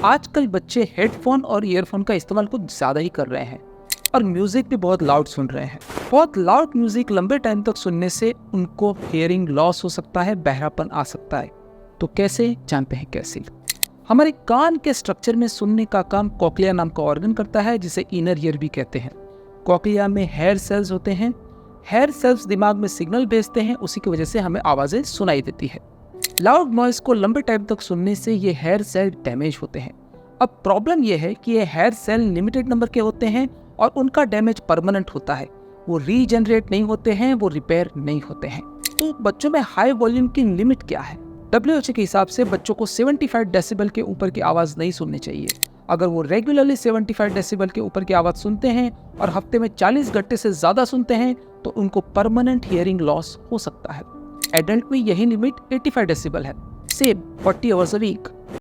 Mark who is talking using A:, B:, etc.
A: आजकल बच्चे हेडफोन और ईयरफोन का इस्तेमाल कुछ ज़्यादा ही कर रहे हैं और म्यूज़िक भी बहुत लाउड सुन रहे हैं। बहुत लाउड म्यूज़िक लंबे टाइम तक सुनने से उनको हियरिंग लॉस हो सकता है, बहरापन आ सकता है। तो कैसे, जानते हैं कैसे। हमारे कान के स्ट्रक्चर में सुनने का काम कॉक्लिया नाम का ऑर्गन करता है, जिसे इनर ईयर भी कहते हैं। कॉक्लिया में हेयर सेल्स होते हैं। हेयर सेल्स दिमाग में सिग्नल भेजते हैं, उसी की वजह से हमें आवाज़ें सुनाई देती है। लाउड नॉइस को लंबे टाइम तक सुनने से ये हेयर सेल डैमेज होते हैं। अब प्रॉब्लम ये है कि ये हेयर सेल लिमिटेड नंबर के होते हैं और उनका डैमेज परमानेंट होता है। वो रीजनरेट नहीं होते हैं, वो रिपेयर नहीं होते हैं। तो बच्चों में हाई वॉल्यूम की लिमिट क्या है? WHO के हिसाब से बच्चों को 75 डेसिबल के ऊपर की आवाज़ नहीं सुननी चाहिए। अगर वो रेगुलरली 75 डेसिबल के ऊपर की आवाज़ सुनते हैं और हफ्ते में 40 घंटे से ज़्यादा सुनते हैं तो उनको परमानेंट हियरिंग लॉस हो सकता है। एडल्ट में यही लिमिट 85 डेसिबल है, सेम 40 आवर्स अ वीक।